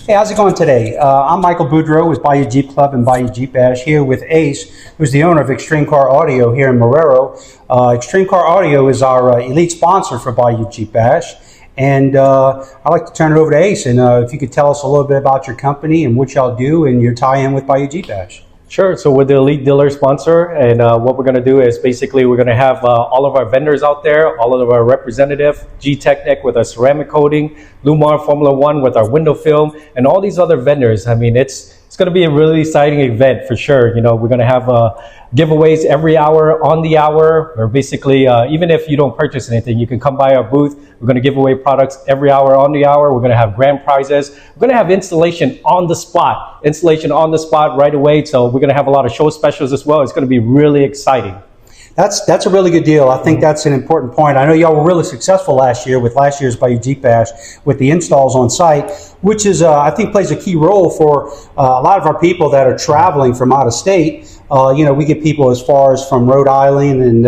Hey, how's it going today? I'm Michael Boudreau with Bayou Jeep Club and Bayou Jeep Bash here with Ace, who's the owner of Extreme Car Audio here in Marrero. Extreme Car Audio is our elite sponsor for Bayou Jeep Bash. And I'd like to turn it over to Ace, and if you could tell us a little bit about your company and what y'all do and your tie-in with Bayou Jeep Bash. Sure. So we're the elite dealer sponsor, and what we're going to do is basically we're going to have all of our vendors out there, all of our representative, G-Technic with our ceramic coating, Lumar Formula One with our window film, and all these other vendors. I mean, it's going to be a really exciting event for sure. You know, we're going to have giveaways every hour, on the hour, or basically even if you don't purchase anything, you can come by our booth. We're going to give away products every hour, on the hour. We're going to have grand prizes. We're going to have installation on the spot right away. So we're going to have a lot of show specials as well. It's going to be really exciting. That's a really good deal. I think that's an important point. I know y'all were really successful last year with last year's Bayou Jeep Bash with the installs on site, which is I think plays a key role for a lot of our people that are traveling from out of state. You know, we get people as far as from Rhode Island and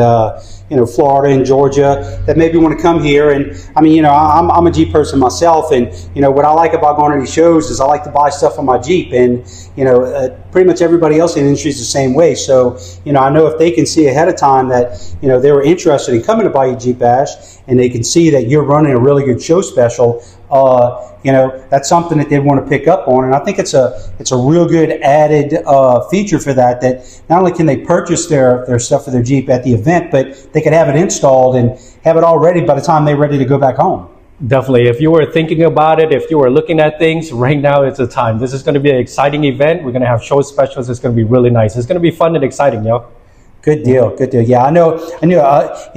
you know, Florida and Georgia that maybe want to come here. And I mean, you know, I'm a Jeep person myself, and you know what I like about going to these shows is I like to buy stuff on my Jeep, and you know, pretty much everybody else in the industry is the same way. So you know, I know if they can see ahead of time that you know they were interested in coming to Bayou Jeep Bash, and they can see that you're running a really good show special, you know, that's something that they want to pick up on. And I think it's a real good added feature for that not only can they purchase their stuff for their Jeep at the event, but they can have it installed and have it all ready by the time they're ready to go back home. Definitely. If you were thinking about it, if you were looking at things, right now is the time. This is going to be an exciting event. We're going to have show specials. It's going to be really nice. It's going to be fun and exciting, yo. Good deal, good deal. Yeah, I know, you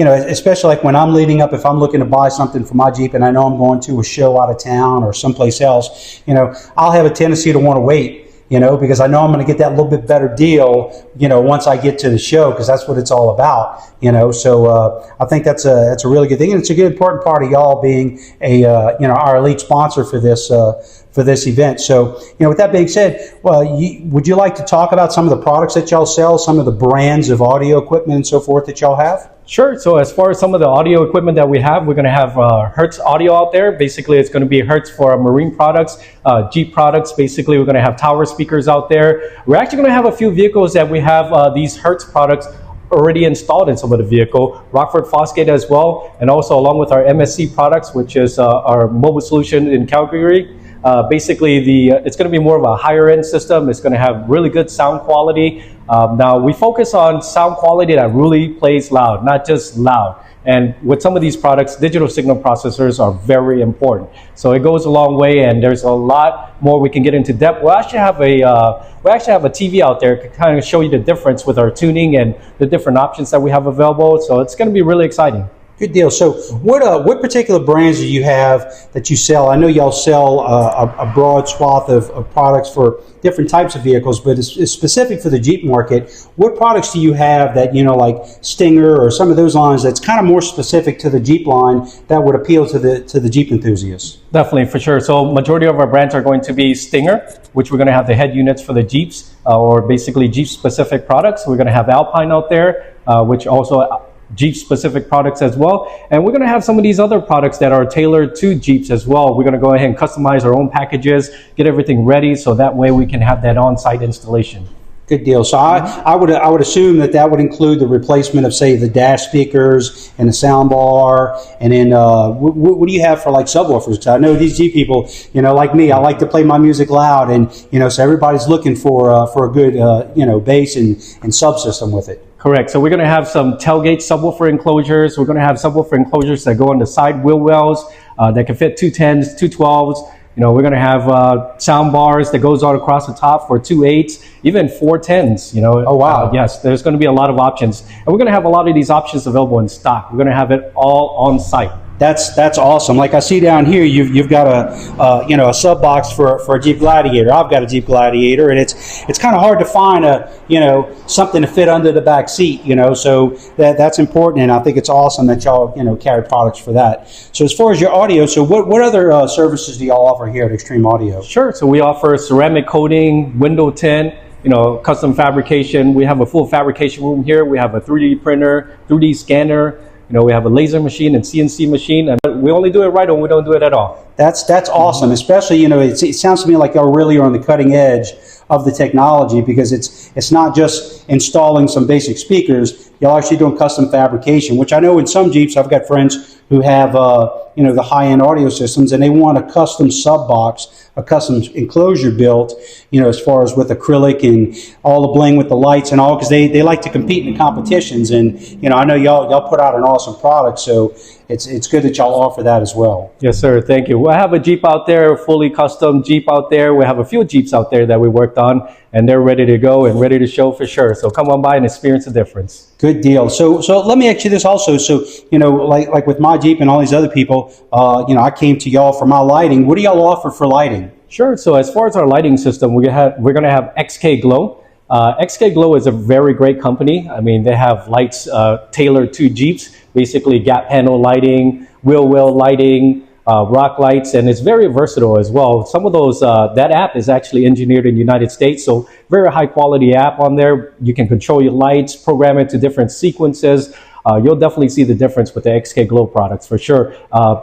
know, especially like when I'm leading up, if I'm looking to buy something for my Jeep and I know I'm going to a show out of town or someplace else, you know, I'll have a tendency to want to wait, you know, because I know I'm going to get that little bit better deal, you know, once I get to the show, because that's what it's all about, you know. So I think that's a really good thing, and it's a good important part of y'all being a you know, our elite sponsor for this event. So, you know, with that being said, well, would you like to talk about some of the products that y'all sell, some of the brands of audio equipment and so forth that y'all have? Sure. So as far as some of the audio equipment that we have, we're going to have Hertz audio out there. Basically, it's going to be Hertz for our marine products, Jeep products. Basically, we're going to have tower speakers out there. We're actually going to have a few vehicles that we have these Hertz products already installed in some of the vehicle, Rockford Fosgate as well, and also along with our MSC products, which is our mobile solution in Calgary. Basically, it's going to be more of a higher end system. It's going to have really good sound quality. Now, we focus on sound quality that really plays loud, not just loud. And with some of these products, digital signal processors are very important. So it goes a long way, and there's a lot more we can get into depth. We actually have a TV out there to kind of show you the difference with our tuning and the different options that we have available. So it's going to be really exciting. Good deal. So what particular brands do you have that you sell? I know y'all sell a broad swath of products for different types of vehicles, but it's specific for the Jeep market. What products do you have that, you know, like Stinger or some of those lines that's kind of more specific to the Jeep line that would appeal to the Jeep enthusiasts? Definitely, for sure. So majority of our brands are going to be Stinger, which we're going to have the head units for the Jeeps, or basically Jeep specific products. We're going to have Alpine out there, which also Jeep specific products as well, and we're going to have some of these other products that are tailored to Jeeps as well. We're going to go ahead and customize our own packages, get everything ready, so that way we can have that on-site installation. Good deal. So I would assume that would include the replacement of, say, the dash speakers and the sound bar, and then what do you have for like subwoofers? 'Cause I know these Jeep people, you know, like me, I like to play my music loud, and you know, so everybody's looking for a good you know, bass and subsystem with it. Correct. So we're going to have some tailgate subwoofer enclosures. We're going to have subwoofer enclosures that go on the side wheel wells that can fit 210s, 212s. You know, we're going to have sound bars that goes all across the top for 2.8s, even 410s, you know. Oh, wow. Yes, there's going to be a lot of options. And we're going to have a lot of these options available in stock. We're going to have it all on site. That's awesome. Like I see down here, you've got a you know, a sub box for a Jeep Gladiator. I've got a Jeep Gladiator, and it's kind of hard to find you know, something to fit under the back seat, you know. So that's important, and I think it's awesome that y'all, you know, carry products for that. So as far as your audio, so what other services do y'all offer here at Extreme Audio? Sure. So we offer ceramic coating, window tint, you know, custom fabrication. We have a full fabrication room here. We have a 3D printer, 3D scanner. You know, we have a laser machine and CNC machine, and we only do it right, or we don't do it at all. That's awesome. Especially, you know, it sounds to me like y'all really are on the cutting edge of the technology, because it's not just installing some basic speakers. Y'all actually doing custom fabrication, which I know in some Jeeps, I've got friends who have you know, the high-end audio systems, and they want a custom sub box, a custom enclosure built, you know, as far as with acrylic and all the bling with the lights and all, because they like to compete in the competitions. And you know, I know y'all put out an awesome product, so it's good that y'all offer that as well. Yes, sir. Thank you. I have a Jeep out there, fully custom Jeep out there. We have a few Jeeps out there that we worked on, and they're ready to go and ready to show for sure. So come on by and experience the difference. Good deal. So let me ask you this also. So, you know, like with my Jeep and all these other people, you know, I came to y'all for my lighting. What do y'all offer for lighting? Sure. So as far as our lighting system, we're going to have XK Glow. XK Glow is a very great company. I mean, they have lights tailored to Jeeps, basically gap panel lighting, wheel well lighting, rock lights, and it's very versatile as well. Some of those, that app is actually engineered in the United States, so very high quality app on there. You can control your lights, program it to different sequences. You'll definitely see the difference with the XK Glow products for sure.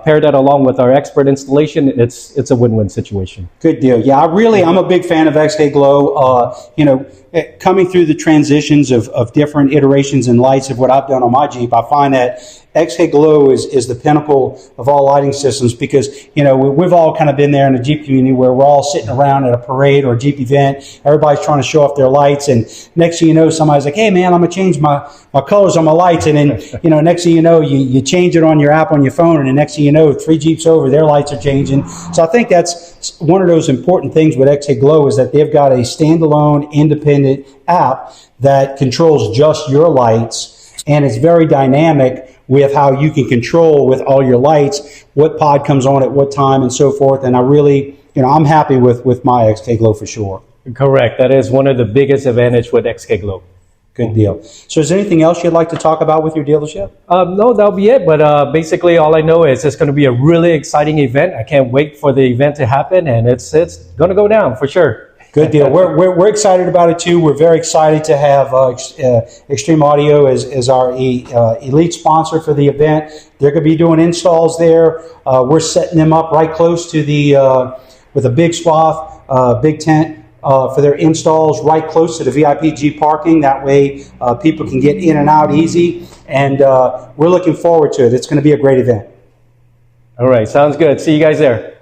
Pair that along with our expert installation, it's a win-win situation. Good deal. Yeah, I'm a big fan of XK Glow. You know, coming through the transitions of different iterations and lights of what I've done on my Jeep, I find that XK Glow is the pinnacle of all lighting systems, because, you know, we've all kind of been there in the Jeep community where we're all sitting around at a parade or a Jeep event. Everybody's trying to show off their lights, and next thing you know, somebody's like, hey man, I'm gonna change my colors on my lights, and then, you know, next thing you know, you change it on your app on your phone, and the next thing you know, 3 Jeeps over, their lights are changing. So I think that's one of those important things with XK Glow, is that they've got a standalone independent app that controls just your lights, and it's very dynamic with how you can control with all your lights, what pod comes on at what time and so forth. And I really, you know, I'm happy with my XK Glow for sure. Correct. That is one of the biggest advantage with XK Glow. Good deal. So is there anything else you'd like to talk about with your dealership? No, that'll be it. But basically all I know is it's going to be a really exciting event. I can't wait for the event to happen, and it's going to go down for sure. Good deal. We're excited about it too. We're very excited to have Extreme Audio as our elite sponsor for the event. They're going to be doing installs there. We're setting them up right close to the with a big swath, big tent for their installs, right close to the VIP Jeep parking. That way, people can get in and out easy. And we're looking forward to it. It's going to be a great event. All right, sounds good. See you guys there.